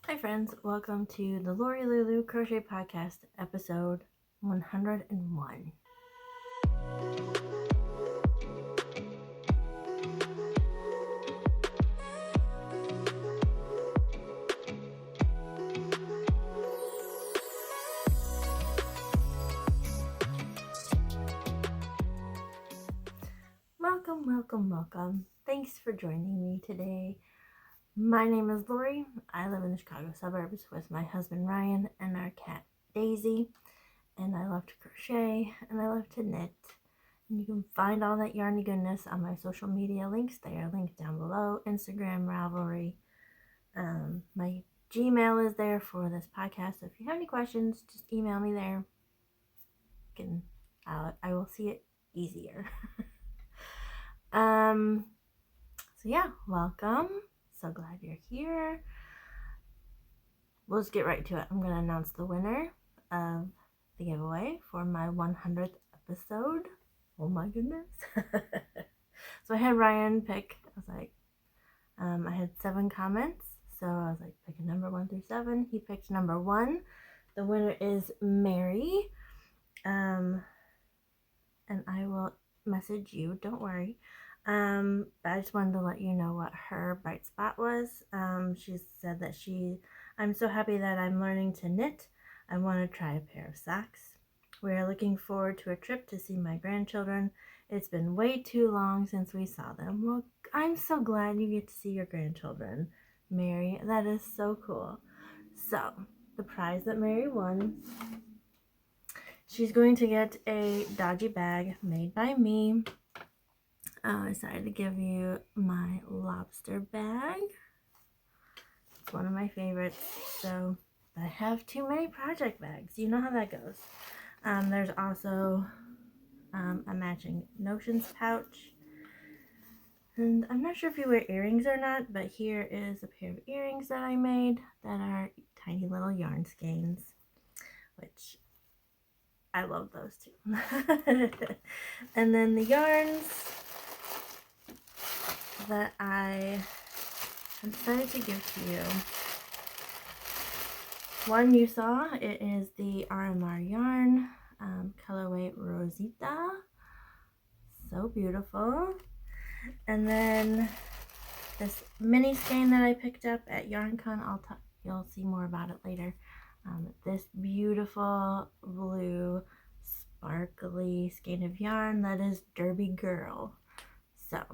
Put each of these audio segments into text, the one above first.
Hi friends, welcome to the Lori Lulu Crochet Podcast, episode 101. Welcome. Thanks for joining me today. My name is Lori. I live in the Chicago suburbs with my husband Ryan and our cat Daisy. And I love to crochet and I love to knit. And you can find all that yarny goodness on my social media links. They are linked down below. Instagram, Ravelry. My Gmail is there for this podcast. So if you have any questions, just email me there. I will see it easier. So yeah, welcome. So glad you're here. We'll just get right to it. I'm going to announce the winner of the giveaway for my 100th episode. Oh my goodness. So I had Ryan pick. I was like, I had 7 comments. So I was like, pick a number 1 through 7. He picked number 1. The winner is Mary. And I will message you. Don't worry. But I just wanted to let you know what her bright spot was. She said that I'm so happy that I'm learning to knit. I want to try a pair of socks. We are looking forward to a trip to see my grandchildren. It's been way too long since we saw them. Well, I'm so glad you get to see your grandchildren, Mary. That is so cool. So, the prize that Mary won, she's going to get a dodgy bag made by me. I decided to give you my lobster bag. It's one of my favorites. So I have too many project bags. You know how that goes. There's also a matching notions pouch. And I'm not sure if you wear earrings or not, but here is a pair of earrings that I made that are tiny little yarn skeins, which I love those too. And then the yarns that I decided to give to you. One you saw, it is the RMR yarn, colorway Rosita. So beautiful. And then this mini skein that I picked up at YarnCon, you'll see more about it later. This beautiful blue sparkly skein of yarn that is Derby Girl. So,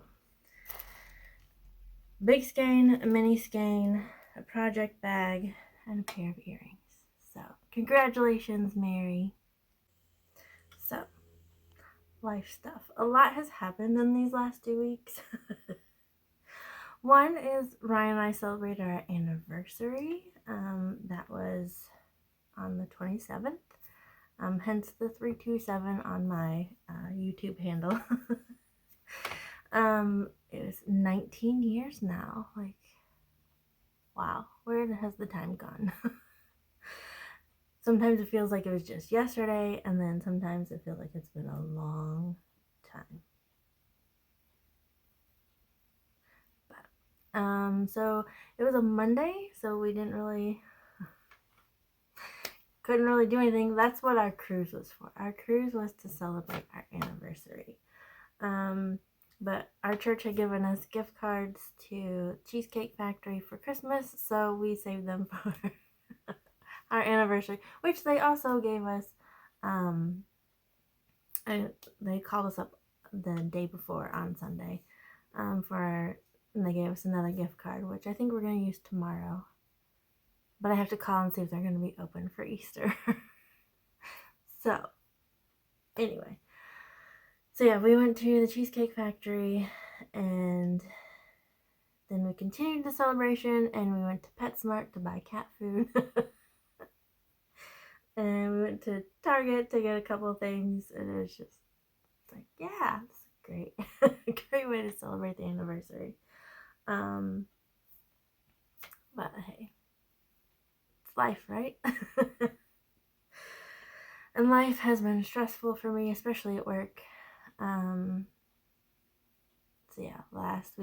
big skein, a mini skein, a project bag, and a pair of earrings. So, congratulations, Mary. So, life stuff. A lot has happened in these last 2 weeks. One is Ryan and I celebrated our anniversary. That was on the 27th. Hence the 327 on my YouTube handle. It was 19 years now. Like, wow, where has the time gone? Sometimes it feels like it was just yesterday, and then sometimes it feels like it's been a long time. But, so it was a Monday, so we couldn't really do anything. That's what our cruise was for. Our cruise was to celebrate our anniversary. But our church had given us gift cards to Cheesecake Factory for Christmas, so we saved them for our anniversary, which they also gave us. They called us up the day before on Sunday, and they gave us another gift card, which I think we're going to use tomorrow. But I have to call and see if they're going to be open for Easter. So, anyway. So yeah, we went to the Cheesecake Factory, and then we continued the celebration, and we went to PetSmart to buy cat food. And we went to Target to get a couple of things, and it was just like, yeah, it's great. Great way to celebrate the anniversary. But hey, it's life, right? And life has been stressful for me, especially at work. So yeah, last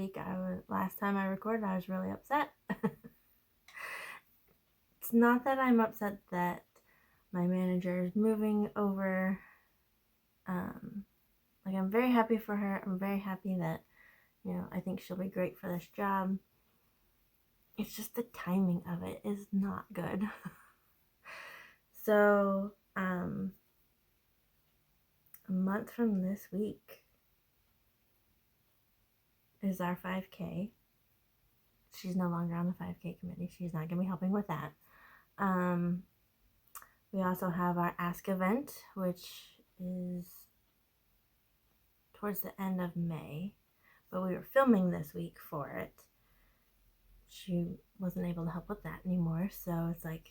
time I recorded, I was really upset. not that I'm upset that my manager is moving over. Like, I'm very happy for her. I'm very happy that, you know, I think she'll be great for this job. It's just the timing of it is not good. So, a month from this week is our 5K. She's no longer on the 5K committee. She's not going to be helping with that. We also have our Ask event, which is towards the end of May, but we were filming this week for it. She wasn't able to help with that anymore, so it's like,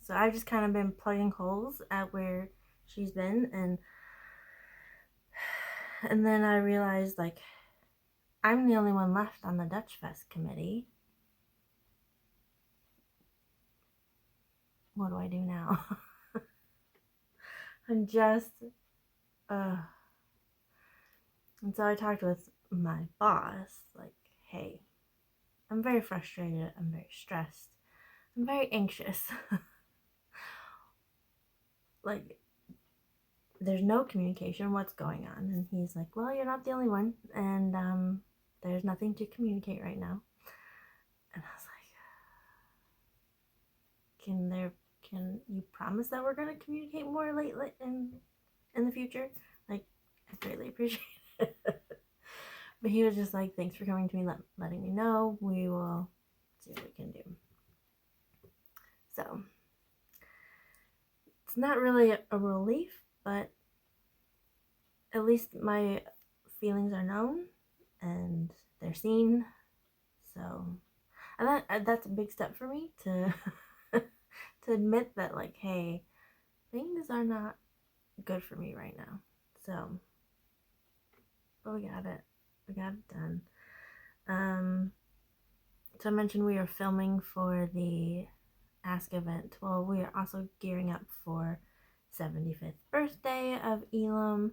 so I've just kind of been plugging holes at where she's been, and then I realized, like, I'm the only one left on the Dutch Fest committee. What do I do now? I'm just, and so I talked with my boss, like, hey, I'm very frustrated, I'm very stressed, I'm very anxious. Like, there's no communication, what's going on? And he's like, well, you're not the only one, and there's nothing to communicate right now. And I was like, can you promise that we're going to communicate more lately in the future? Like, I greatly appreciate it. But he was just like, thanks for coming to me, letting me know. We will see what we can do. So, it's not really a relief, but at least my feelings are known and they're seen. So, and that's a big step for me to to admit that, like, hey, things are not good for me right now. So, but we got it done. So I mentioned we are filming for the Ask event. Well, we are also gearing up for 75th birthday of Elam.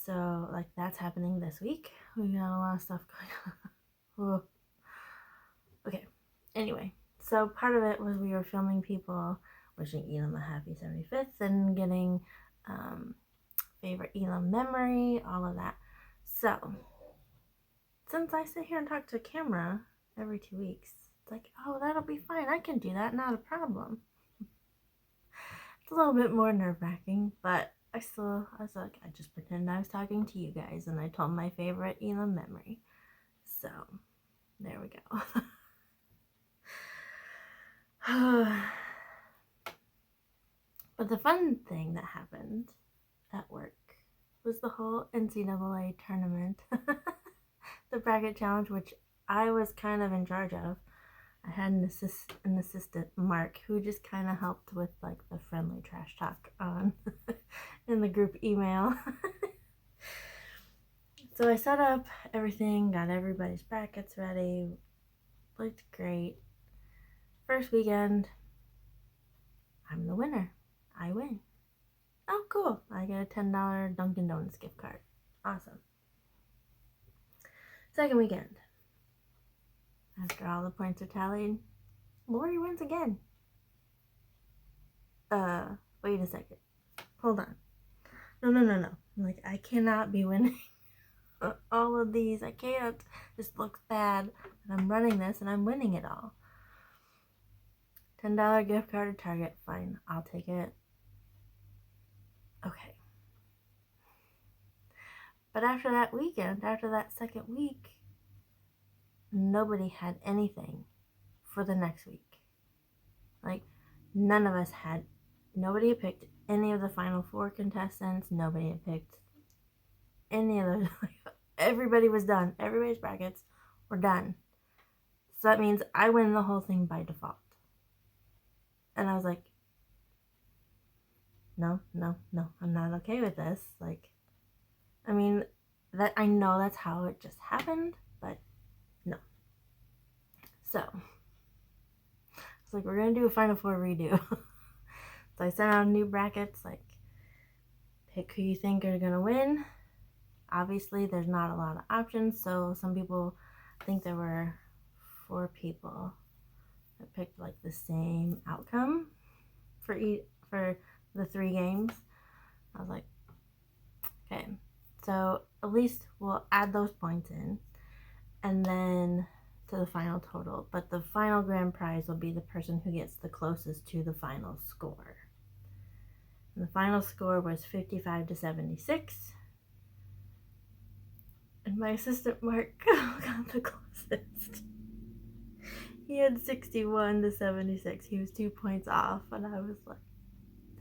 So, like, that's happening this week. We got a lot of stuff going on. Okay. Anyway, so part of it was we were filming people wishing Elam a happy 75th and getting favorite Elam memory, all of that. So, since I sit here and talk to a camera every 2 weeks, it's like, oh, that'll be fine. I can do that. Not a problem. It's a little bit more nerve-wracking, but I was like, I just pretended I was talking to you guys, and I told my favorite Elam memory. So, there we go. But the fun thing that happened at work was the whole NCAA tournament. The bracket challenge, which I was kind of in charge of. I had an assistant, Mark, who just kind of helped with, like, the friendly trash talk on in the group email. So I set up everything, got everybody's brackets ready, looked great. First weekend, I'm the winner. I win. Oh, cool. I get a $10 Dunkin' Donuts gift card. Awesome. Second weekend. After all the points are tallied, Lori wins again. Wait a second. Hold on. No. I'm like, I cannot be winning all of these. I can't. This looks bad. And I'm running this and I'm winning it all. $10 gift card to Target. Fine. I'll take it. Okay. But after that weekend, after that second week, nobody had anything for the next week. Like, none of us had, nobody had picked any of the final four contestants. Nobody had picked any of those. Everybody was done. Everybody's brackets were done. So that means I win the whole thing by default. And I was like, no, I'm not okay with this. Like, I mean, that I know that's how it just happened, but no. So, it's like, we're going to do a Final Four redo. So I sent out new brackets, like, pick who you think are going to win. Obviously, there's not a lot of options, so some people, I think there were 4 people I picked like the same outcome for the 3 games. I was like, okay, so at least we'll add those points in, and then to the final total. But the final grand prize will be the person who gets the closest to the final score. And the final score was 55 to 76. And my assistant Mark got the closest. He had 61 to 76. He was 2 points off, and I was like,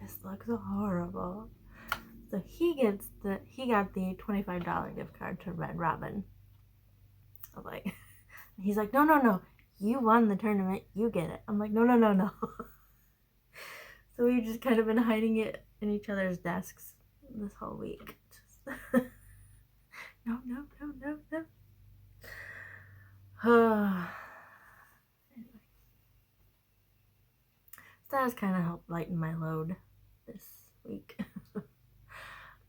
this looks horrible. So he got the $25 gift card to Red Robin. I was like, he's like, no, you won the tournament, you get it. I'm like, no. So we've just kind of been hiding it in each other's desks this whole week. Just no. Anyway. So that has kind of helped lighten my load this week.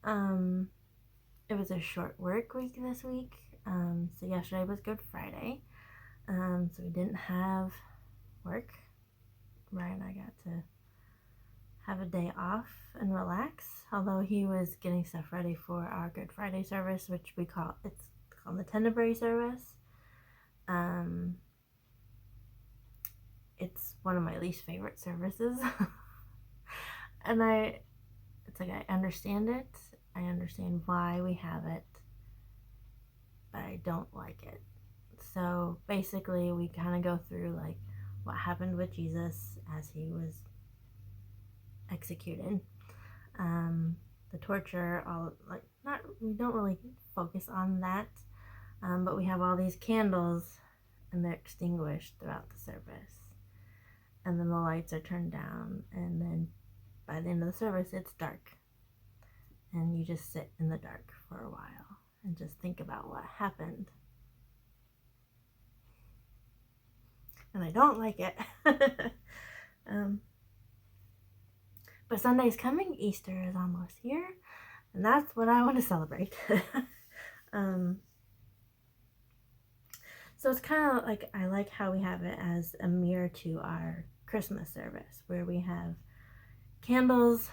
It was a short work week this week. So yesterday was Good Friday. So we didn't have work. Ryan and I got to have a day off and relax, although he was getting stuff ready for our Good Friday service, which it's called the Tenderbury service. It's one of my least favorite services. And I understand it. I understand why we have it, but I don't like it. So basically we kind of go through like what happened with Jesus as he was executed. The torture, we don't really focus on that, but we have all these candles and they're extinguished throughout the service, and then the lights are turned down, and then by the end of the service it's dark, and you just sit in the dark for a while and just think about what happened. And I don't like it. But Sunday's coming, Easter is almost here, and that's what I want to celebrate. So it's kind of like, I like how we have it as a mirror to our Christmas service, where we have candles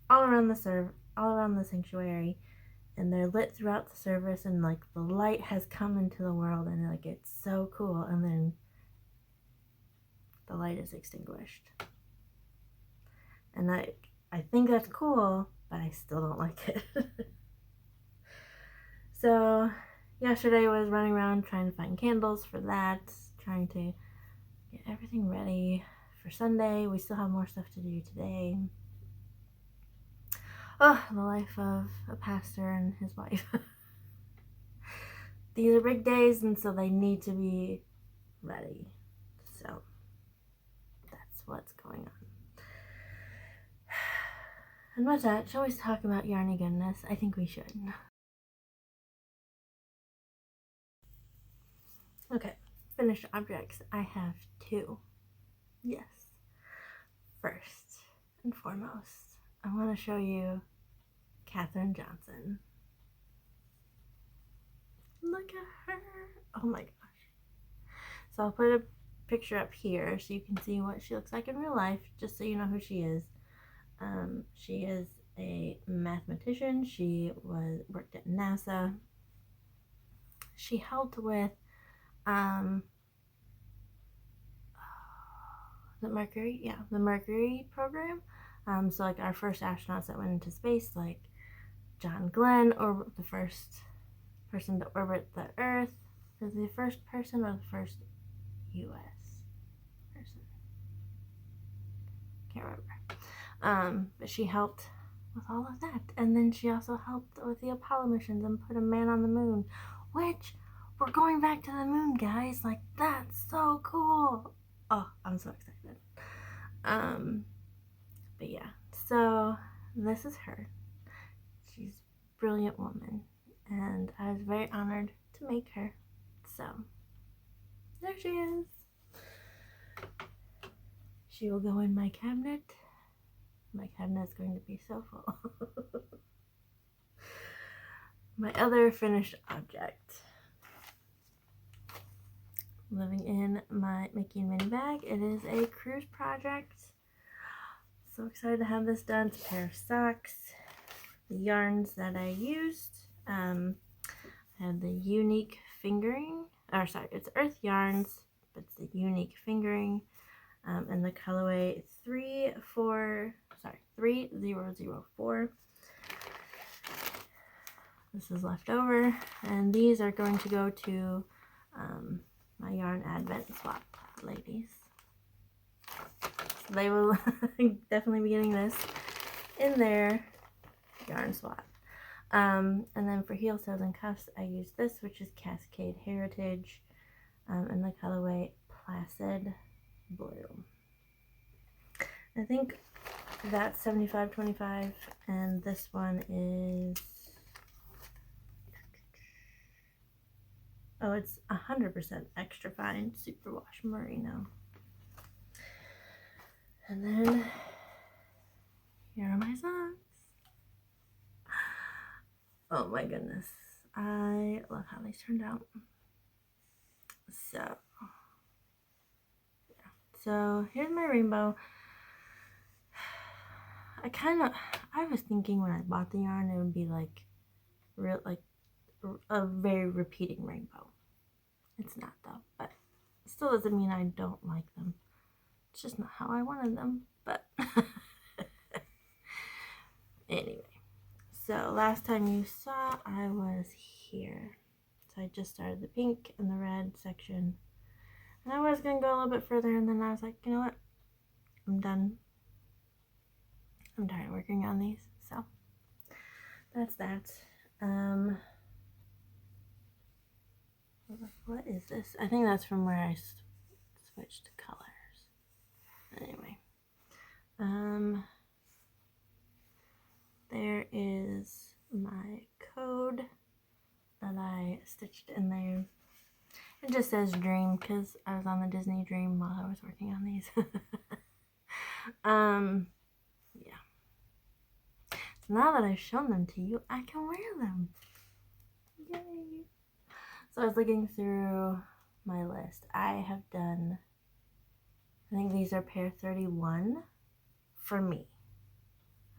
all around the sanctuary, and they're lit throughout the service, and like the light has come into the world, and like it's so cool, and then the light is extinguished. And I think that's cool, but I still don't like it. So yesterday I was running around trying to find candles for that, trying to get everything ready for Sunday. We still have more stuff to do today. Oh, the life of a pastor and his wife. These are big days, and so they need to be ready. So that's what's going on. And with that, shall we talk about yarny goodness? I think we should. Okay, finished objects. I have 2. Yes. First and foremost, I want to show you Katherine Johnson. Look at her. Oh my gosh. So I'll put a picture up here so you can see what she looks like in real life, just so you know who she is. She is a mathematician. She worked at NASA. She helped with the Mercury program. So like our first astronauts that went into space, like John Glenn, or the first person to orbit the Earth. Is he the first person or the first U.S. person? Can't remember. But she helped with all of that, and then she also helped with the Apollo missions and put a man on the moon, which we're going back to the moon, guys. Like, that's so cool. Oh, I'm so excited. But yeah, so this is her. She's a brilliant woman, and I was very honored to make her. So there she is. She will go in my cabinet. My cabinet is going to be so full. My other finished object. living in my Mickey and Minnie bag. It is a cruise project. So excited to have this done. It's a pair of socks. The yarns that I used, I had the unique fingering, or sorry, it's Earth Yarns, but it's the unique fingering, and the colorway 3004. This is left over, and these are going to go to my yarn advent swap ladies. So they will definitely be getting this in their yarn swap. And then for heel toes and cuffs, I use this, which is Cascade Heritage, in the colorway Placid Blue. I think that's 75/25, and this one is, oh, it's 100% extra fine superwash merino. And then here are my socks. Oh my goodness, I love how these turned out. So yeah, so here's my rainbow. I was thinking when I bought the yarn it would be like a very repeating rainbow. It's not though, but it still doesn't mean I don't like them. It's just not how I wanted them, but anyway. So last time you saw, I was here. So I just started the pink and the red section. And I was going to go a little bit further, and then I was like, you know what? I'm done. I'm tired of working on these. So that's that. What is this? I think that's from where I switched colors. Anyway. There is my code that I stitched in there. It just says Dream because I was on the Disney Dream while I was working on these. Yeah. So now that I've shown them to you, I can wear them. Yay! So I was looking through my list. I have done, I think these are pair 31 for me.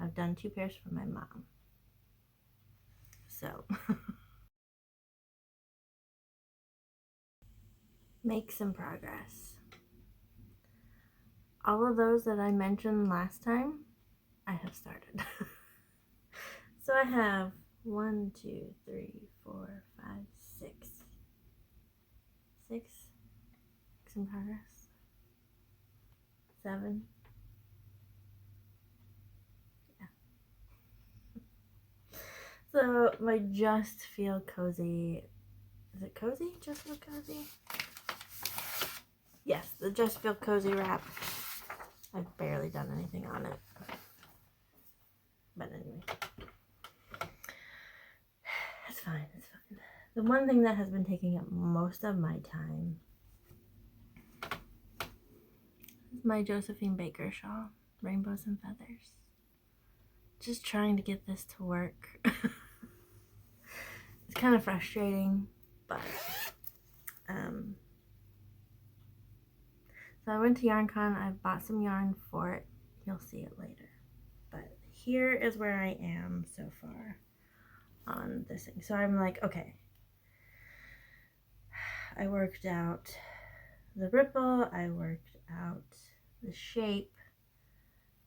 I've done 2 pairs for my mom. So make some progress. All of those that I mentioned last time, I have started. So I have 1, 2, 3, 4, 5, 6. 6 in progress. 7. Yeah. So my Just Feel Cozy, is it cozy? Just Feel Cozy? Yes, the Just Feel Cozy wrap. I've barely done anything on it. But anyway. It's fine, it's fine. The one thing that has been taking up most of my time is my Josephine Baker shawl, Rainbows and Feathers. Just trying to get this to work. It's kind of frustrating, but so I went to YarnCon. I bought some yarn for it. You'll see it later. But here is where I am so far on this thing. So I'm like, okay. I worked out the ripple. I worked out the shape.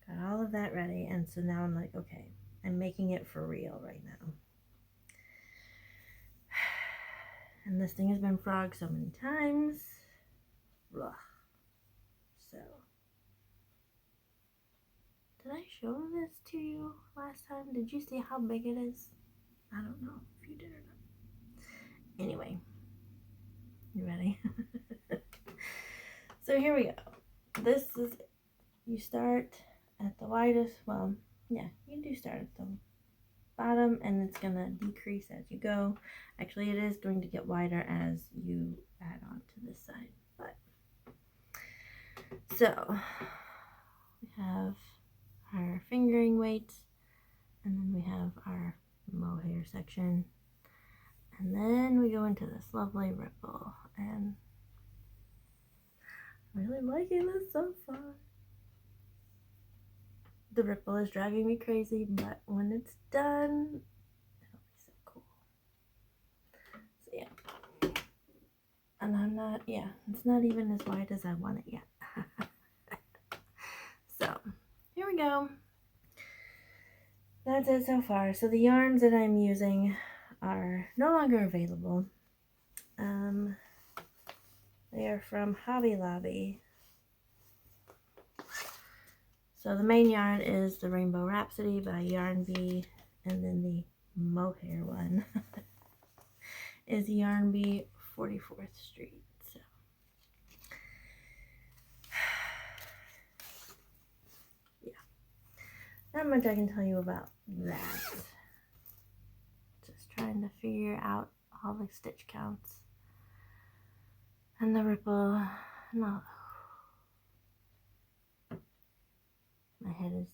Got all of that ready. And so now I'm like, okay, I'm making it for real right now. And this thing has been frogged so many times. Blah. So, did I show this to you last time? Did you see how big it is? I don't know if you did or not. Anyway, you ready? So here we go. This is, you start at the widest, well, yeah, you do start at the bottom, and it's gonna decrease as you go. Actually, it is going to get wider as you add on to this side, but so we have our fingering weight, and then we have our mohair section, and then we go into this lovely ripple. And Really liking this so far. The ripple is driving me crazy, but when it's done, it'll be so cool. So yeah. And I'm not, yeah, it's not even as wide as I want it yet. So, here we go. That's it so far. So the yarns that I'm using are no longer available. They are from Hobby Lobby. So the main yarn is the Rainbow Rhapsody by Yarn Bee, and then the mohair one is Yarn Bee 44th Street. So yeah, not much I can tell you about that. Just trying to figure out all the stitch counts and the ripple and all. My head is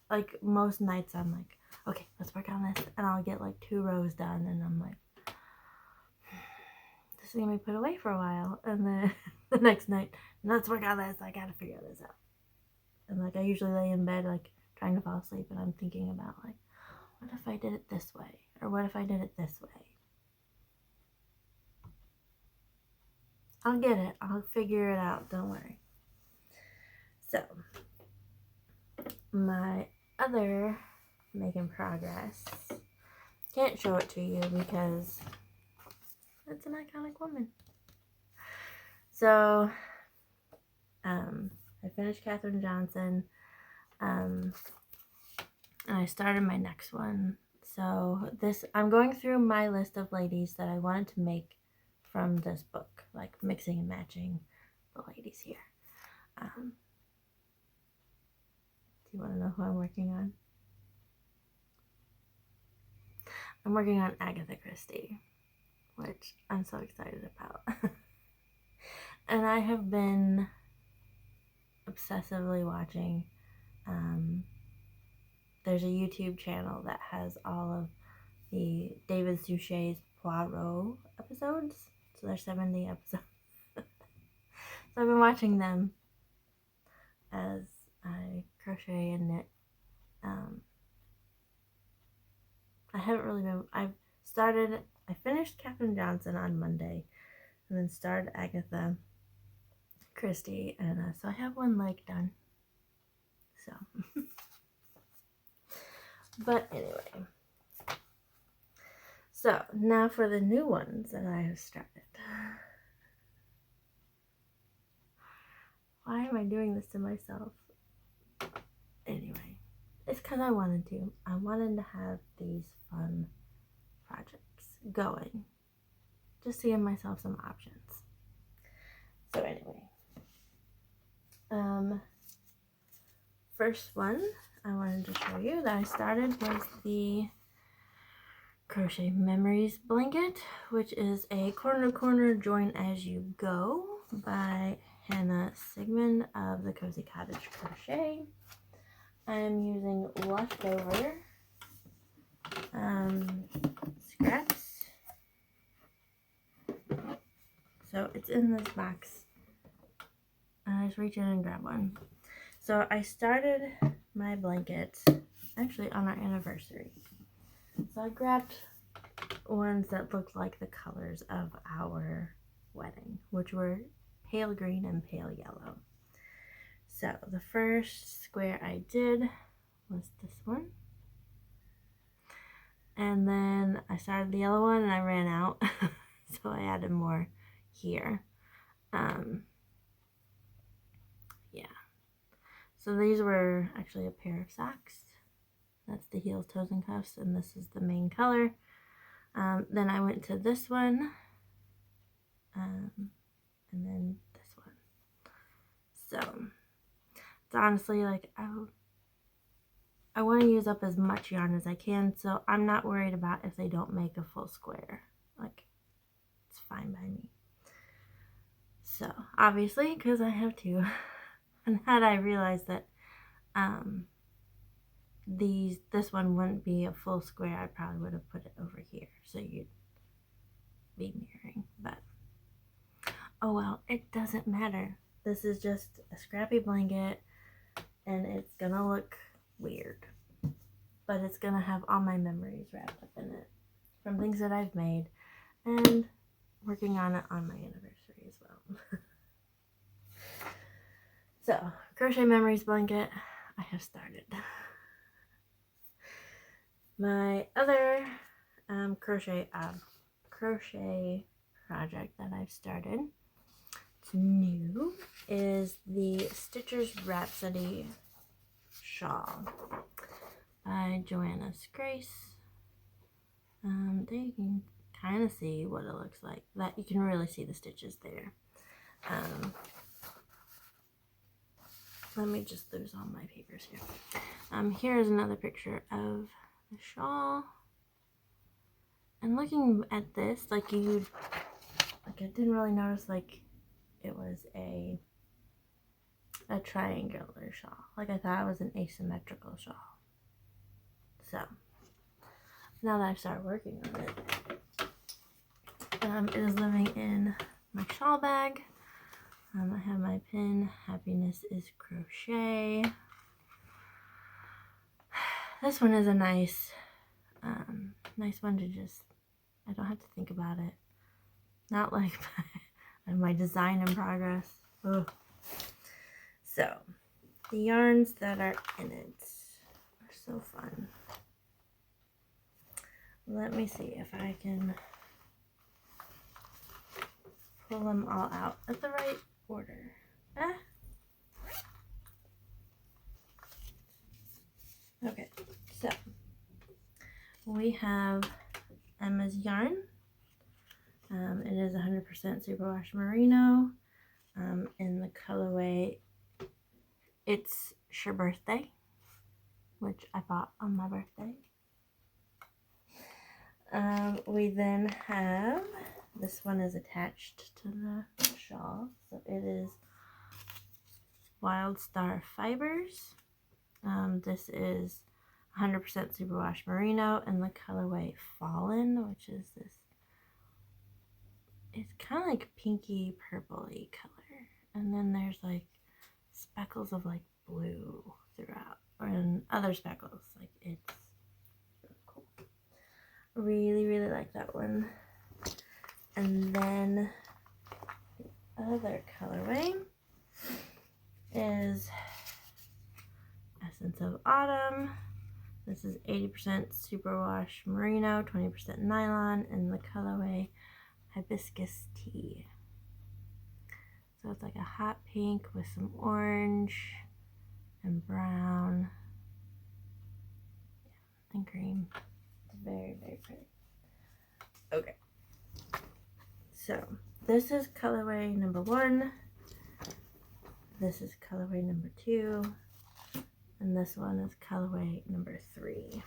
like, most nights I'm like, okay, let's work on this, and I'll get like 2 rows done, and I'm like, this is gonna be put away for a while, and then the next night, let's work on this, I gotta figure this out. And like, I usually lay in bed like trying to fall asleep, and I'm thinking about like, what if I did it this way, or what if I did it this way? I'll get it, I'll figure it out, don't worry. So my other making progress, can't show it to you because it's an iconic woman. So I finished Katherine Johnson, and I started my next one. So this, I'm going through my list of ladies that I wanted to make from this book, like mixing and matching the ladies here. Do you want to know who I'm working on? I'm working on Agatha Christie, which I'm so excited about. And I have been obsessively watching, there's a YouTube channel that has all of the David Suchet's Poirot episodes. So there's 70 episodes. So I've been watching them as I crochet and knit. I haven't really been, I finished Katherine Johnson on Monday, and then started Agatha Christie, and so I have one leg done. So, but anyway, so now for the new ones that I have started. Why am I doing this to myself? Anyway, it's because I wanted to. I wanted to have these fun projects going, just to give myself some options. So anyway, first one I wanted to show you that I started was the Crochet Memories blanket, which is a corner to corner join as you go by Hannah Sigmund of the Cozy Cottage Crochet. I am using leftover scraps. So it's in this box. I just reach in and grab one. So I started my blanket actually on our anniversary. So I grabbed ones that looked like the colors of our wedding, which were pale green and pale yellow. So the first square I did was this one. And then I started the yellow one and I ran out. So I added more here. Yeah. So these were actually a pair of socks. That's the heels, toes, and cuffs, and this is the main color. Then I went to this one, and then this one. So it's honestly like I want to use up as much yarn as I can, so I'm not worried about if they don't make a full square. Like, it's fine by me. So obviously, because I have to, and had I realized that this one wouldn't be a full square, I probably would have put it over here so you'd be mirroring, but oh well, it doesn't matter. this is just a scrappy blanket, and it's gonna look weird, but it's gonna have all my memories wrapped up in it from things that I've made and working on it on my anniversary as well. So, crochet memories blanket, I have started. My other crochet project that I've started, it's new, is the Stitcher's Rhapsody shawl by Joanna's Grace. There you can kind of see what it looks like. That you can really see the stitches there. Let me just lose all my papers here. Here's another picture of the shawl. And looking at this, I didn't really notice it was a triangular shawl. I thought it was an asymmetrical shawl. So now that I've started working on it, it is living in my shawl bag. I have my pin, Happiness is Crochet. This one is a nice one to just, I don't have to think about it. Not like my design in progress. Ugh. So, the yarns that are in it are so fun. Let me see if I can pull them all out at the right order. Okay, so we have Emma's yarn. It is 100% superwash merino in the colorway It's Your Birthday, which I bought on my birthday. We then have, this one is attached to the shawl, so it is Wild Star Fibers. This is 100% superwash merino in the colorway Fallen, which is this, it's kind of like pinky purpley color, and then there's speckles of blue throughout, and other speckles. It's really cool. Really like that one. And then the other colorway is Essence of Autumn. This is 80% superwash merino, 20% nylon in the colorway Hibiscus Tea. So it's like a hot pink with some orange and brown and cream. Very pretty. Okay. So this is colorway number 1. This is colorway number 2. And this one is colorway number 3.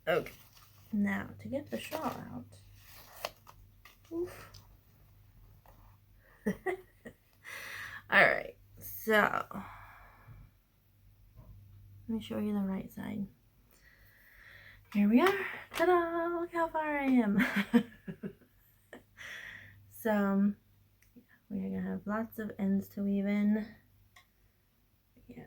Okay. Now to get the shawl out. Oof. Alright, so let me show you the right side. Here we are. Ta-da! Look how far I am. So, we're gonna have lots of ends to weave in. Yeah.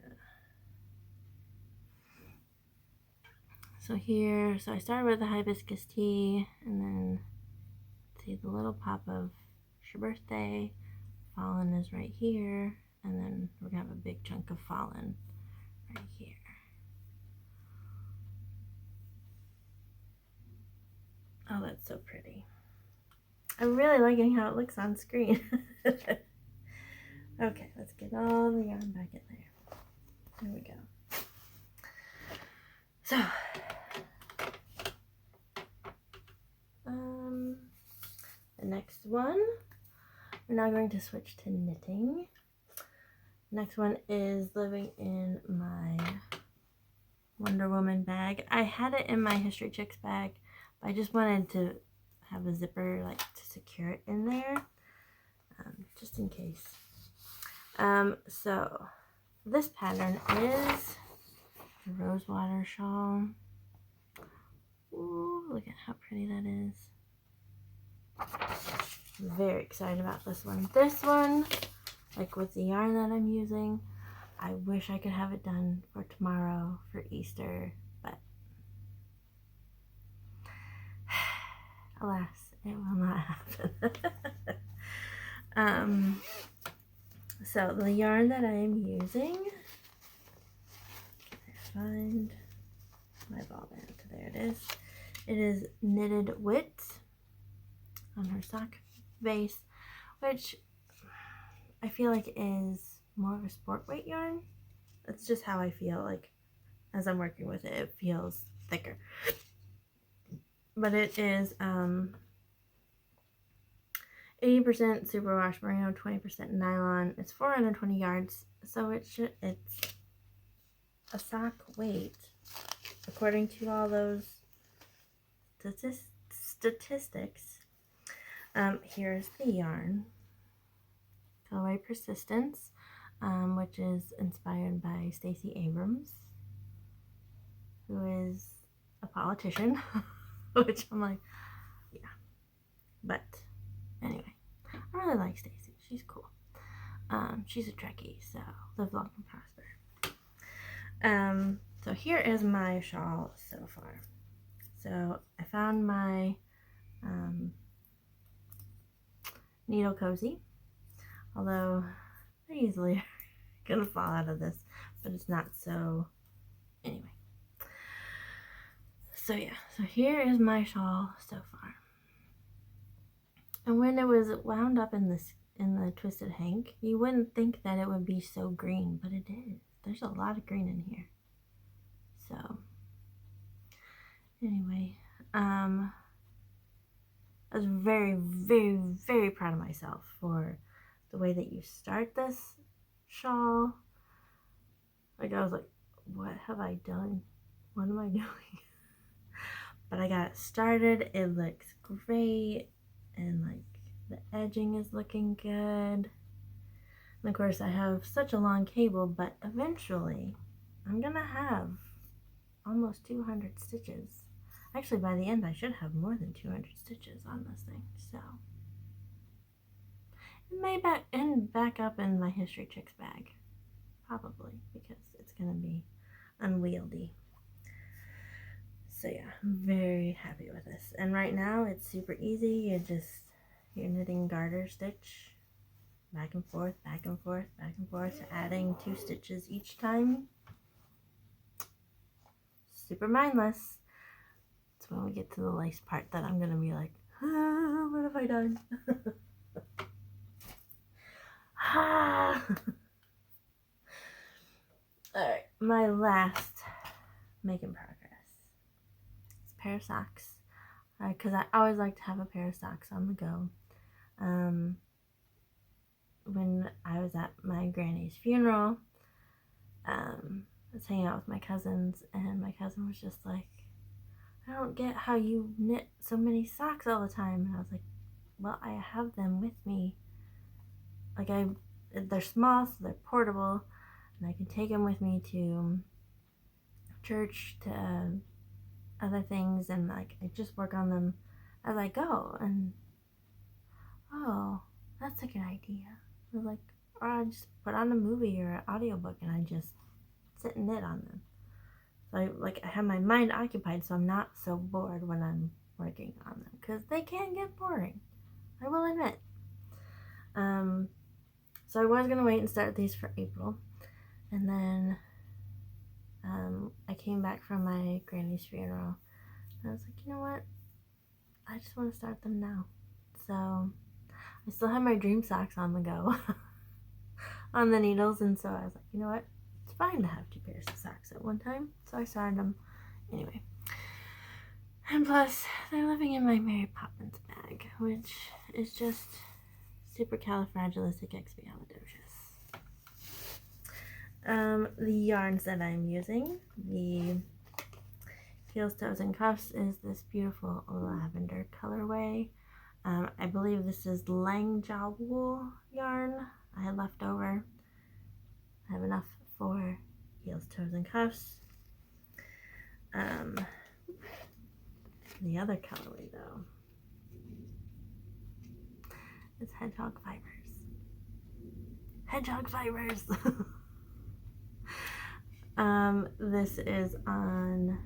So here, I started with the Hibiscus Tea, and then see the little pop of It's Your Birthday. Fallen is right here, and then we're gonna have a big chunk of Fallen right here. Oh, that's so pretty. I'm really liking how it looks on screen. Okay, let's get all the yarn back in there. There we go. So, the next one, we're now going to switch to knitting. Next one is living in my Wonder Woman bag. I had it in my History Chicks bag, but I just wanted to have a zipper to secure it in there, just in case. So this pattern is the Rosewater shawl. Ooh, look at how pretty that is. very excited about this one. This one, like with the yarn that I'm using, I wish I could have it done for tomorrow for Easter, but alas, it will not happen. So the yarn that I am using, find my ball band. There it is. It is Knitted Wit on her sock base, which I feel like is more of a sport weight yarn. That's just how I feel like as I'm working with it. It feels thicker. But it is 80% superwash merino, 20% nylon. It's 420 yards, so it's a sock weight, according to all those statistics. Here's the yarn, Colorway Persistence, which is inspired by Stacey Abrams, who is a politician, which I'm like, yeah. But anyway, I really like Stacey. She's cool. She's a Trekkie, so live long and prosper. So here is my shawl so far. So I found my needle cozy, although I easily gonna fall out of this, but it's not so. Anyway, so yeah, so here is my shawl so far. And when it was wound up in the twisted hank, you wouldn't think that it would be so green, but it is. There's a lot of green in here. So anyway, I was very, very, very proud of myself for the way that you start this shawl. Like, I was like, what have I done? What am I doing? But I got it started. It looks great. And like the edging is looking good. And of course I have such a long cable, but eventually I'm gonna have almost 200 stitches. Actually, by the end I should have more than 200 stitches on this thing, so it may end back up in my History Chicks bag, probably, because it's gonna be unwieldy. So yeah, I'm very happy with this. And right now it's super easy. You're knitting garter stitch back and forth, back and forth, back and forth, adding 2 stitches each time. Super mindless. It's when we get to the lace part that I'm gonna be like, ah, what have I done? Ah. Alright, my last making progress. It's a pair of socks. Because I always like to have a pair of socks on the go. When I was at my granny's funeral, I was hanging out with my cousins, and my cousin was just like, I don't get how you knit so many socks all the time. And I was like, well, I have them with me. Like, they're small, so they're portable, and I can take them with me to church, to other things, and like I just work on them as I go. And oh, that's a good idea. I was like, or I just put on a movie or an audiobook and I just sit and knit on them. So I have my mind occupied, so I'm not so bored when I'm working on them, because they can get boring, I will admit. So I was gonna wait and start these for April, and then I came back from my granny's funeral and I was like, you know what, I just want to start them now. So I still have my dream socks on the go on the needles, and so I was like, you know what, it's fine to have 2 pairs of socks at one time. So I started them anyway. And plus, they're living in my Mary Poppins bag, which is just supercalifragilisticexpialidocious. The yarns that I'm using, the Heels, Toes, and Cuffs, is this beautiful lavender colorway. I believe this is Langjaw wool yarn I had left over. I have enough for Heels, Toes, and Cuffs. The other colorway, though, It's hedgehog fibers. Hedgehog fibers! This is on,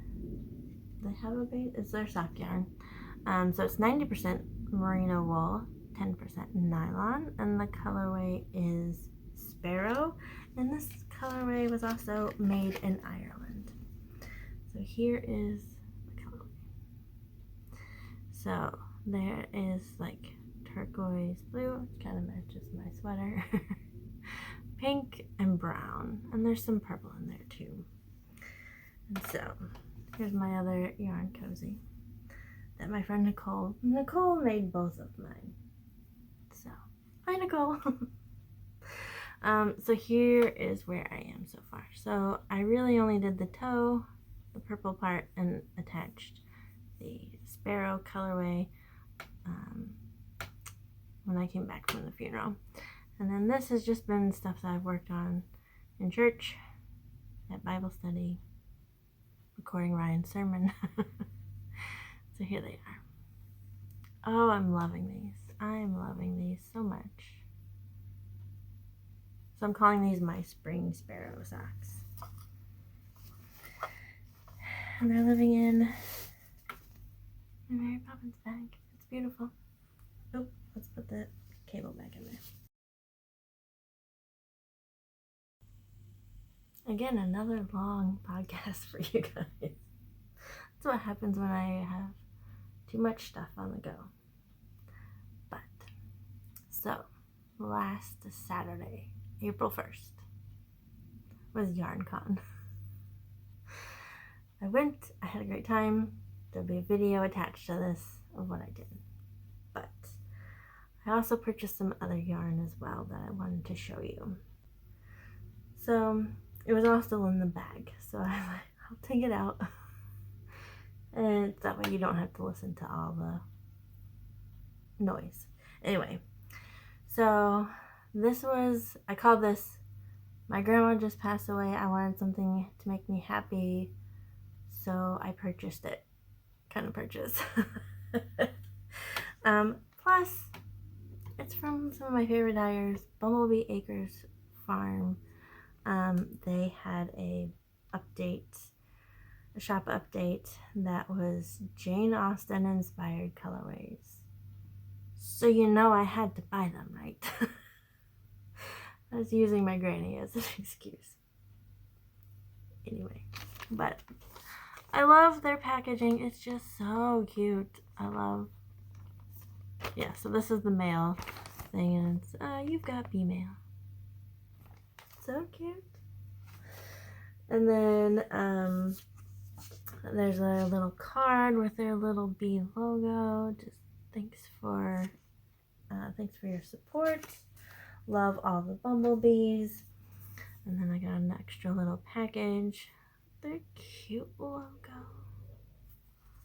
they have a base, it's their sock yarn. So it's 90% merino wool, 10% nylon, and the colorway is Sparrow. And this colorway was also made in Ireland. So here is the colorway. So there is like turquoise blue, which kind of matches my sweater, pink and brown, and there's some purple in there too. And so here's my other yarn cozy that my friend Nicole made both of mine. So hi Nicole. So here is where I am so far. So I really only did the toe, the purple part, and attached the Sparrow colorway when I came back from the funeral. And then this has just been stuff that I've worked on in church, at Bible study, recording Ryan's sermon. So here they are. Oh, I'm loving these. I'm loving these so much. So I'm calling these my spring Sparrow socks. And they're living in my Mary Poppins bag. It's beautiful. Oh, let's put the cable back in there. Again, another long podcast for you guys. That's what happens when I have too much stuff on the go. But, so, last Saturday, April 1st, was YarnCon. I went, I had a great time. There'll be a video attached to this of what I did. But, I also purchased some other yarn as well that I wanted to show you. So, it was all still in the bag, so I was like, I'll take it out. And that way you don't have to listen to all the noise. Anyway, so this was, I called this, my grandma just passed away. I wanted something to make me happy, so I purchased it. Kind of purchase. Plus, it's from some of my favorite dyers, Bumblebee Acres Farm. They had a shop update that was Jane Austen inspired colorways. So you know I had to buy them, right? I was using my granny as an excuse. Anyway, but I love their packaging. It's just so cute. Yeah, so this is the male thing, and it's, you've got female. So cute. And then there's a little card with their little bee logo. Just thanks for your support. Love all the bumblebees. And then I got an extra little package. Their cute logo.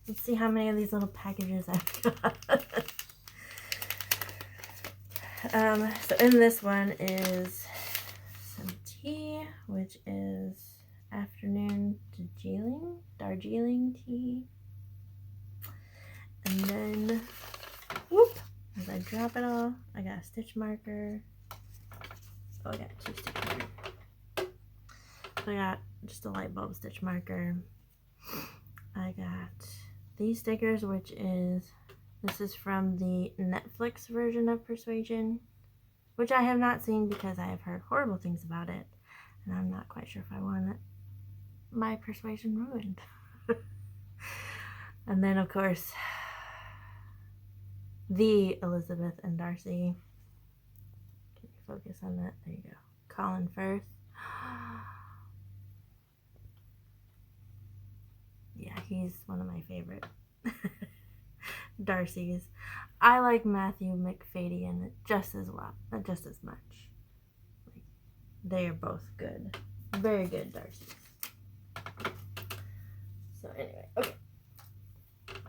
Let's see how many of these little packages I've got. So in this one is some tea, which is afternoon Darjeeling tea. And then, whoop, as I drop it off, I got a stitch marker. Oh, I got 2 stitch markers. So I got just a light bulb stitch marker. I got these stickers, this is from the Netflix version of Persuasion, which I have not seen because I have heard horrible things about it, and I'm not quite sure if I want my Persuasion ruined. And then, of course, the Elizabeth and Darcy. Can you focus on that? There you go. Colin Firth. Yeah, he's one of my favorite Darcys. I like Matthew McFadyen just as well, just as much. Like, they are both good, very good Darcys. So anyway, okay,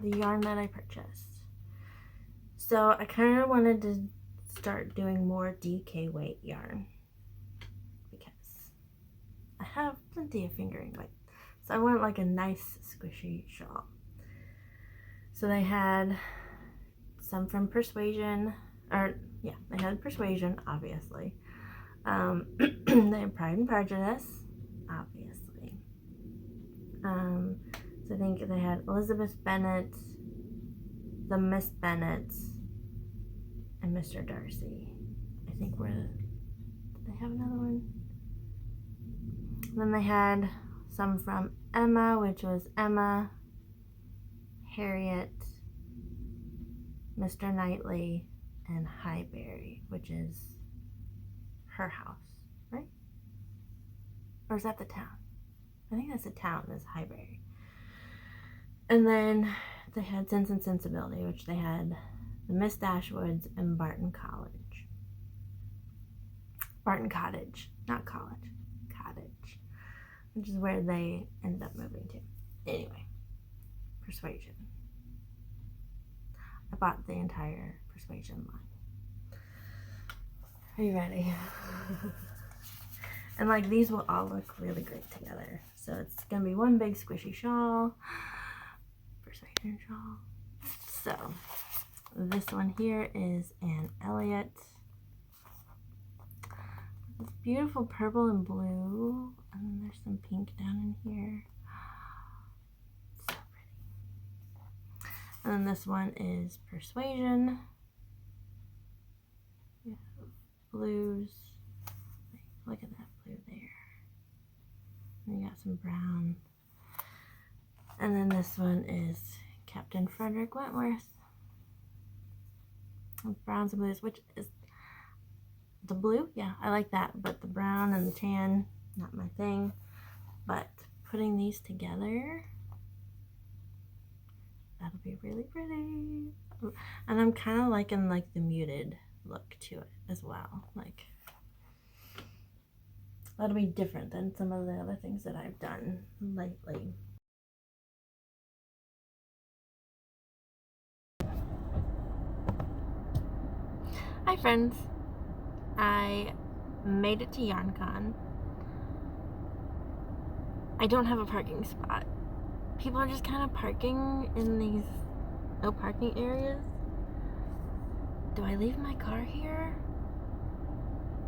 the yarn that I purchased. So I kind of wanted to start doing more DK weight yarn because I have plenty of fingering weight. So I want like a nice squishy shawl. So they had some from Persuasion, or yeah, they had Persuasion, obviously. They had Pride and Prejudice, obviously. So I think they had Elizabeth Bennet, the Miss Bennets, and Mr. Darcy. I think did they have another one? Then they had some from Emma, which was Emma, Harriet, Mr. Knightley, and Highbury, which is her house, right? Or is that the town? I think that's the town, is Highbury. And then they had Sense and Sensibility, which they had the Miss Dashwoods and Barton College. Barton Cottage, not college. Cottage. Which is where they ended up moving to. Anyway, Persuasion. I bought the entire Persuasion line. Are you ready? And like these will all look really great together. So it's gonna be one big squishy shawl. Persuasion shawl. So this one here is Anne Elliot. This beautiful purple and blue. And then there's some pink down in here. So pretty. And then this one is Persuasion. We have blues. Look at that blue there. And you got some brown. And then this one is Captain Frederick Wentworth. With browns and blues, which is the blue. Yeah, I like that. But the brown and the tan, not my thing. But putting these together, that'll be really pretty. And I'm kind of liking like the muted look to it as well. Like, that'll be different than some of the other things that I've done lately. Hi friends, I made it to YarnCon. I don't have a parking spot. People are just kind of parking in these no parking areas. Do I leave my car here?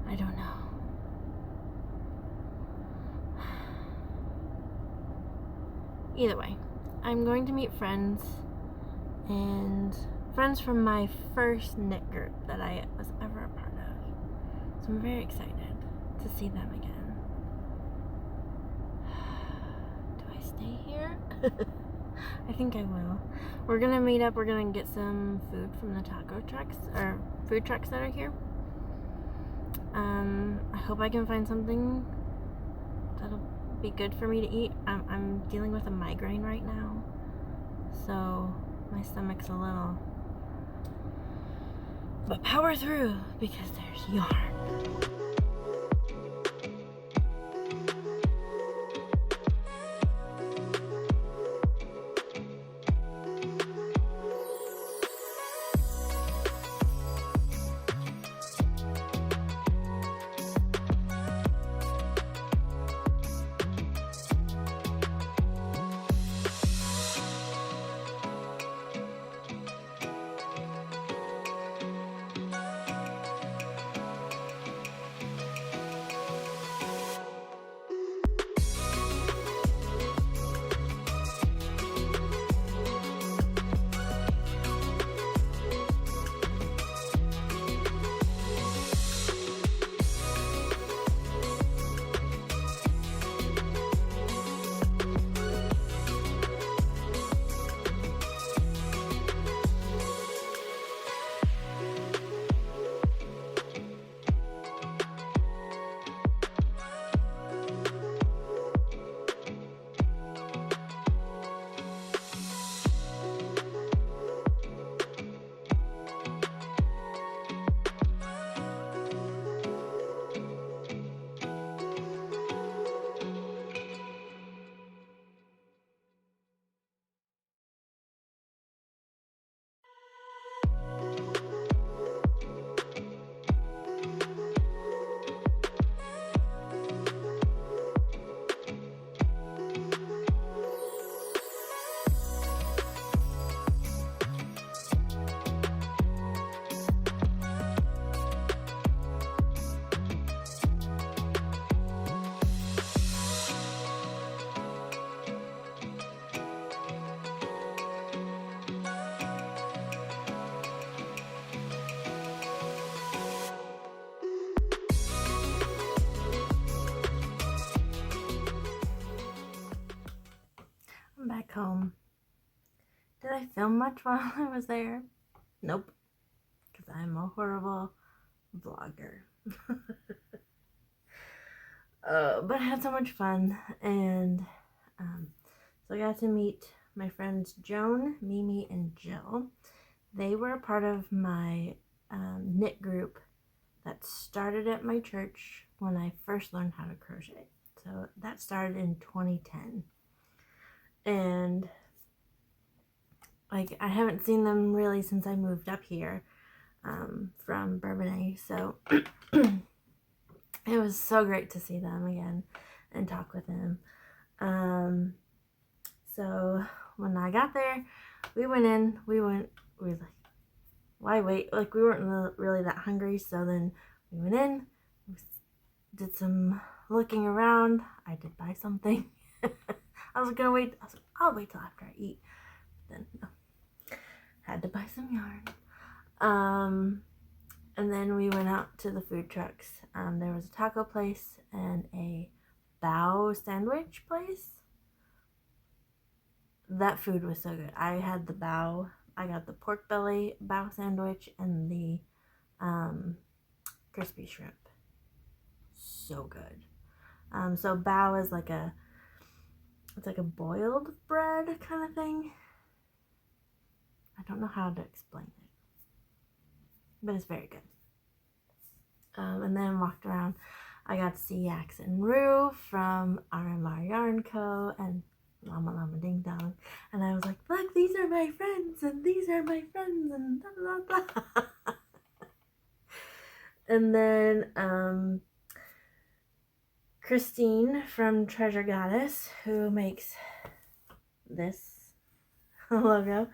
I don't know. Either way, I'm going to meet friends, and friends from my first knit group that I was ever a part of. So I'm very excited to see them again. Do I stay here? I think I will. We're gonna meet up, we're gonna get some food from the taco trucks, or food trucks that are here. I hope I can find something that'll be good for me to eat. I'm dealing with a migraine right now, so my stomach's a little, but power through because there's yarn. home. Did I film much while I was there? Nope, because I'm a horrible vlogger. But I had so much fun, and so I got to meet my friends Joan, Mimi, and Jill. They were a part of my knit group that started at my church when I first learned how to crochet. So that started in 2010. And like I haven't seen them really since I moved up here from Bourbonnais. So it was so great to see them again and talk with them. So when I got there, we were like, why wait? Like we weren't really that hungry. So then we went in, we did some looking around. I did buy something. I was gonna wait. I was like, I'll wait till after I eat. Then no, had to buy some yarn. And then we went out to the food trucks. There was a taco place and a bao sandwich place. That food was so good. I had the bao. I got the pork belly bao sandwich and the crispy shrimp. So good. So bao is like it's like a boiled bread kind of thing. I don't know how to explain it, but it's very good. And then walked around. I got to see Yax and Rue from RMR Yarn Co. and Llama Llama Ding Dong. And I was like, look, these are my friends, and these are my friends, and blah, blah, blah. And then Christine from Treasure Goddess, who makes this logo,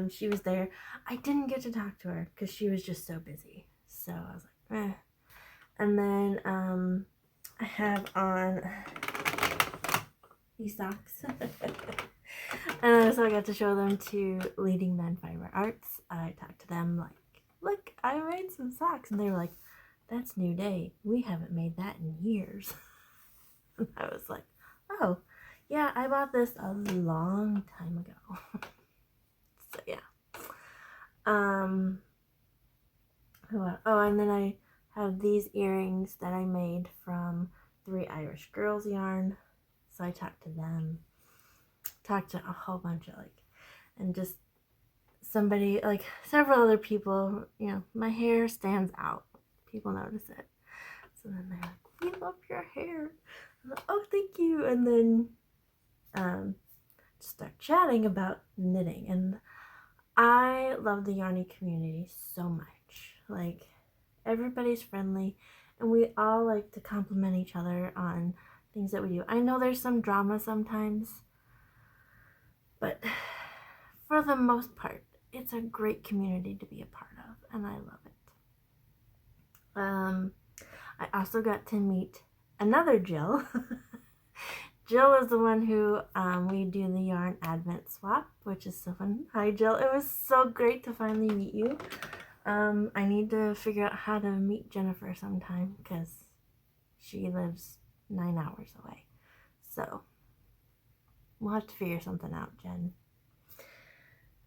she was there. I didn't get to talk to her because she was just so busy. So I was like, eh. And then I have on these socks. And so I got to show them to Leading Men Fiber Arts. I talked to them like, look, I made some socks. And they were like, that's new day. We haven't made that in years. And I was like, oh, yeah, I bought this a long time ago. So yeah. Oh, and then I have these earrings that I made from 3 Irish Girls yarn. So I talked to them, talked to a whole bunch of and just somebody, several other people, my hair stands out. People notice it. So then they're like, we love your hair. I'm like, oh, thank you. And then just start chatting about knitting. And I love the Yarny community so much. Everybody's friendly, and we all like to compliment each other on things that we do. I know there's some drama sometimes, but for the most part, it's a great community to be a part of, and I love it. I also got to meet another Jill. Jill is the one who we do the yarn advent swap, which is so fun. Hi, Jill. It was so great to finally meet you. I need to figure out how to meet Jennifer sometime because she lives 9 hours away. So we'll have to figure something out, Jen.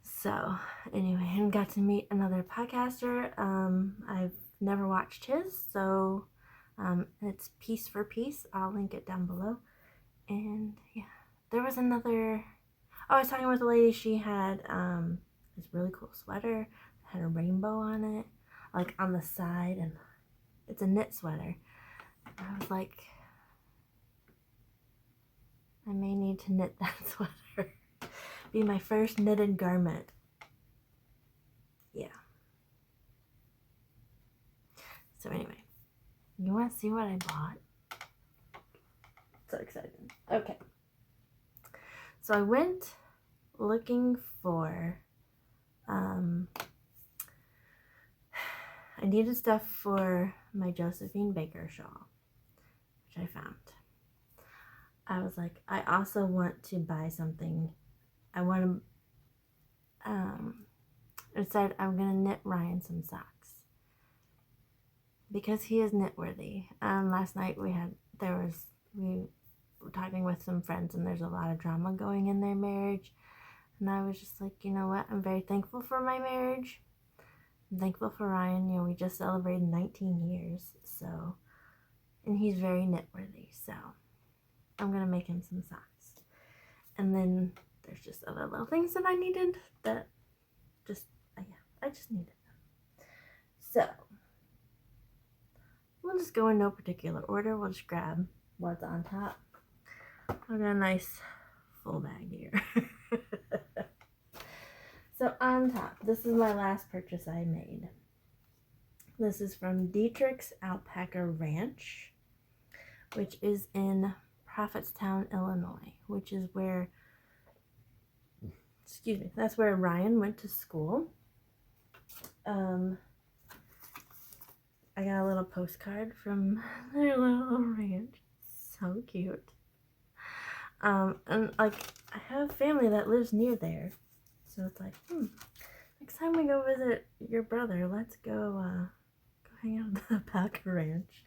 So anyway, and got to meet another podcaster. I've never watched his, so it's Piece for Piece. I'll link it down below. And yeah, there was another. Oh, I was talking with a lady. She had this really cool sweater. Had a rainbow on it, on the side, and it's a knit sweater. I was like, I may need to knit that sweater. Be my first knitted garment. Yeah. So anyway, you want to see what I bought? So excited. Okay. So I went looking for I needed stuff for my Josephine Baker shawl, which I found. I was like, I also want to buy something. I want to, it said I'm going to knit Ryan some socks because he is knit worthy. Last night we talking with some friends, and there's a lot of drama going in their marriage. And I was just like, you know what? I'm very thankful for my marriage. I'm thankful for Ryan. You know, we just celebrated 19 years. So, and he's very knitworthy. So, I'm going to make him some socks. And then there's just other little things that I needed that just, yeah, I just needed them. So, we'll just go in no particular order. We'll just grab what's on top. I've got a nice full bag here. So on top, this is my last purchase I made. This is from Dietrich's Alpaca Ranch, which is in Prophetstown, Illinois, which is where, that's where Ryan went to school. I got a little postcard from their little ranch. So cute. And like, I have family that lives near there. So it's like, next time we go visit your brother, let's go hang out at the Alpaca Ranch.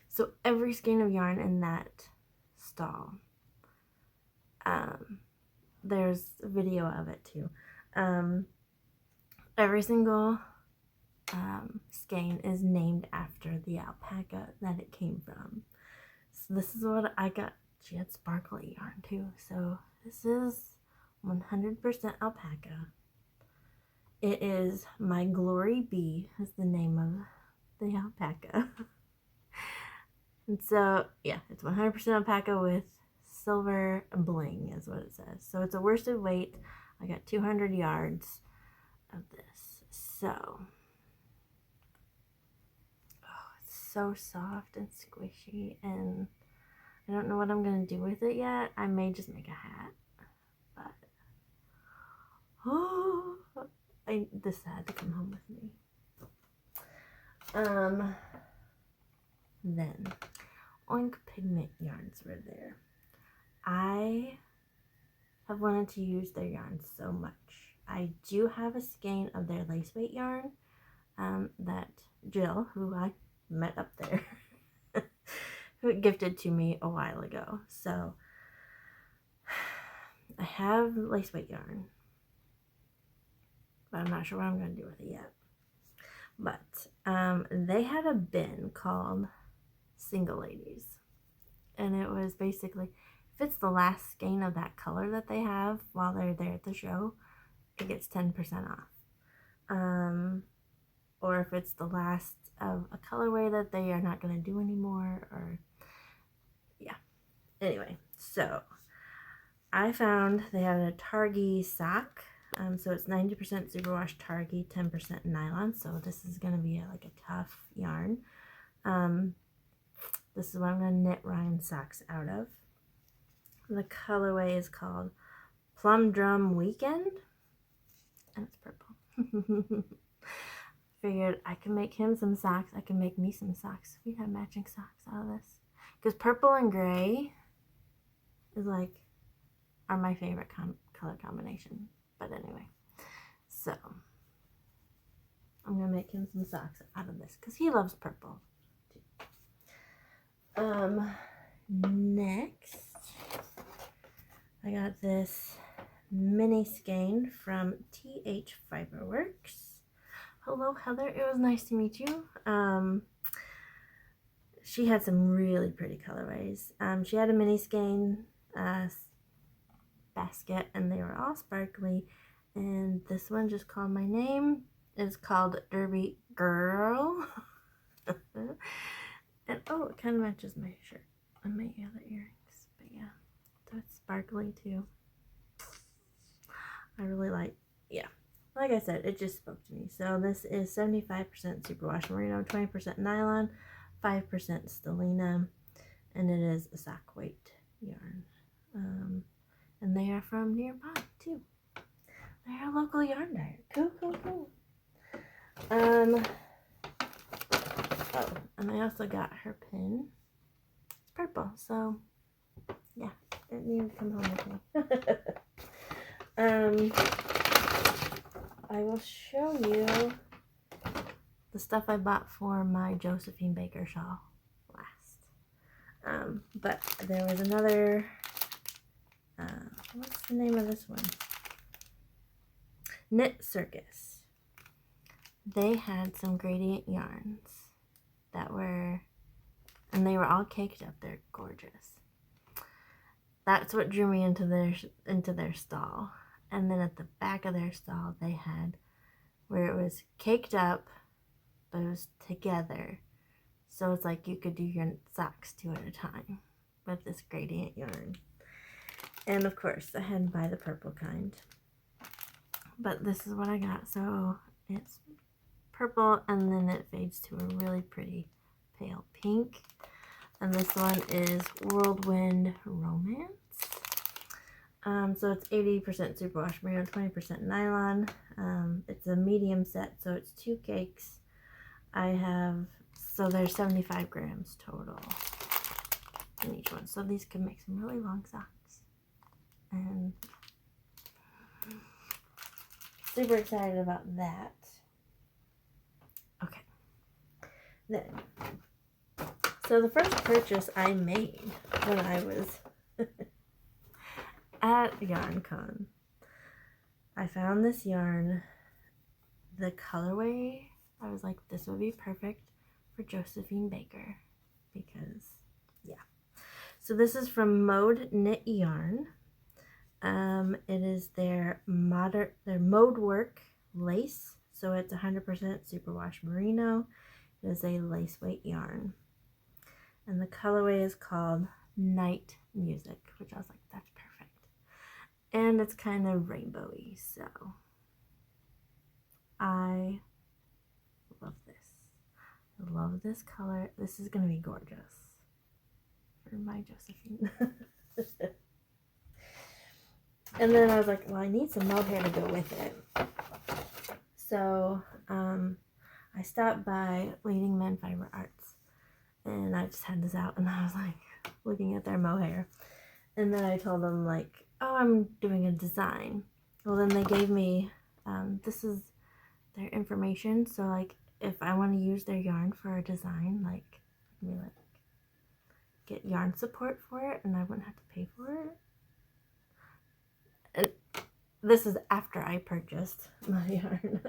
So every skein of yarn in that stall, there's a video of it too. Every single skein is named after the alpaca that it came from. So this is what I got. She had sparkly yarn too. So this is 100% alpaca. It is My Glory Bee is the name of the alpaca. And so, yeah, it's 100% alpaca with silver bling is what it says. So it's a worsted weight. I got 200 yards of this. So, oh, it's so soft and squishy, and I don't know what I'm going to do with it yet. I may just make a hat. But, oh, this had to come home with me. Then, Oink Pigment yarns were there. I have wanted to use their yarn so much. I do have a skein of their lace weight yarn that Jill, who I met up there, who gifted to me a while ago. So, I have lace weight yarn, but I'm not sure what I'm going to do with it yet. But they had a bin called Single Ladies, and it was basically, if it's the last skein of that color that they have while they're there at the show, it gets 10% off. Or if it's the last of a colorway that they are not going to do anymore, or yeah. Anyway, so I found they had a Targhee sock. So it's 90% superwash Targhee, 10% nylon. So this is going to be like a tough yarn. This is what I'm going to knit Ryan socks out of. The colorway is called Plum Drum Weekend, and it's purple. Figured I can make him some socks. I can make me some socks. We have matching socks out of this. Because purple and gray is like, are my favorite color combination. But anyway, so I'm going to make him some socks out of this because he loves purple too. Next, I got this mini skein from TH Fiberworks. Hello, Heather. It was nice to meet you. She had some really pretty colorways. She had a mini skein basket, and they were all sparkly, and this one just called my name. It's called Derby Girl. And oh, it kind of matches my shirt and my other earrings, but yeah, so it's sparkly too. I really like, yeah, like I said, it just spoke to me. So this is 75% superwash merino, 20% nylon, 5% stellina, and it is a sock weight yarn. And they are from nearby too. They're a local yarn dyer. Cool, cool, cool. Oh, and I also got her pin. It's purple, so yeah, it needed to come home with me. I will show you the stuff I bought for my Josephine Baker shawl last. But there was another, what's the name of this one? Knit Circus. They had some gradient yarns that were, and they were all caked up. They're gorgeous. That's what drew me into their stall. And then at the back of their stall, they had where it was caked up, but it was together. So it's like you could do your socks 2 at a time with this gradient yarn. And of course, I had to buy the purple kind. But this is what I got. So it's purple, and then it fades to a really pretty pale pink. And this one is Whirlwind Romance. So it's 80% superwash merino, 20% nylon. It's a medium set, so it's 2 cakes. So there's 75 grams total in each one. So these could make some really long socks. And super excited about that. Okay. Then, so the first purchase I made when I was at YarnCon, I found this yarn. The colorway, I was like, this would be perfect for Josephine Baker because, yeah. So this is from Mode Knit Yarn. It is their Mode Work lace. So it's 100% superwash merino. It is a lace weight yarn. And the colorway is called Night Music, which I was like, that's perfect. And it's kind of rainbowy, so I love this. I love this color. This is going to be gorgeous for my Josephine. And then I was like, well, I need some mohair to go with it. So I stopped by Leading Men Fiber Arts, and I just had this out, and I was like looking at their mohair. And then I told them like, oh, I'm doing a design. Well, then they gave me, this is their information. So like, if I want to use their yarn for a design, like, get yarn support for it, and I wouldn't have to pay for it. And this is after I purchased my yarn.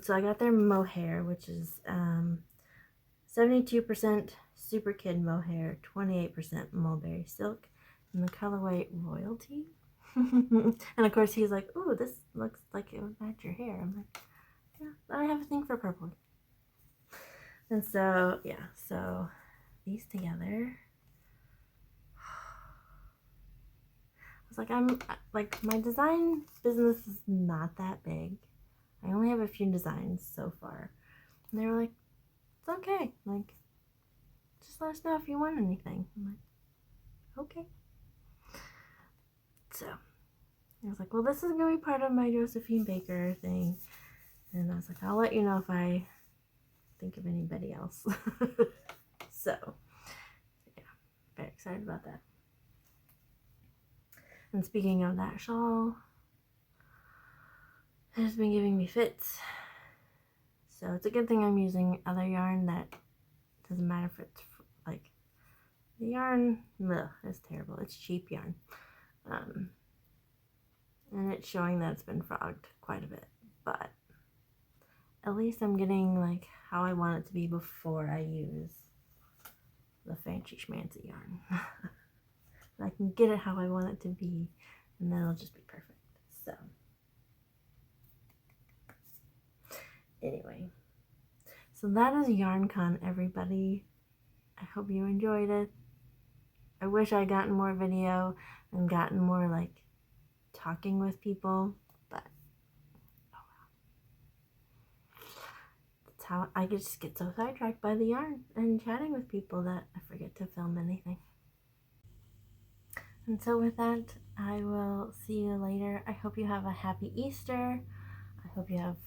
So I got their mohair, which is 72% Super Kid mohair, 28% mulberry silk, and the colorway Royalty. And of course he's like, "Ooh, this looks like it would match your hair." I'm like, "Yeah, I have a thing for purple." And so yeah, so these together. I was like, my design business is not that big. I only have a few designs so far. And they were like, it's okay. Like, just let us know if you want anything. I'm like, okay. So, I was like, well, this is going to be part of my Josephine Baker thing. And I was like, I'll let you know if I think of anybody else. So, yeah, very excited about that. And speaking of that shawl, it has been giving me fits. So it's a good thing I'm using other yarn that doesn't matter if it's like the yarn. Ugh, it's terrible. It's cheap yarn. And it's showing that it's been frogged quite a bit. But at least I'm getting like how I want it to be before I use the fancy schmancy yarn. I can get it how I want it to be, and then it'll just be perfect. So, anyway, so that is YarnCon, everybody. I hope you enjoyed it. I wish I gotten more video and gotten more like talking with people, but oh well. That's how I just get so sidetracked by the yarn and chatting with people that I forget to film anything. And so with that, I will see you later. I hope you have a happy Easter. I hope you have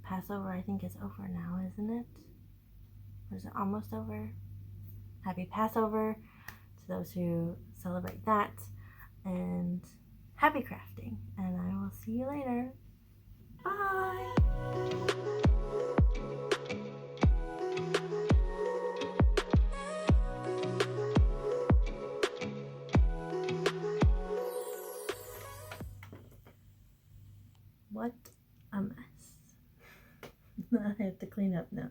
Passover. I think it's over now, isn't it? Or is it almost over? Happy Passover to those who celebrate that. And happy crafting. And I will see you later. Bye! What a mess. I have to clean up now.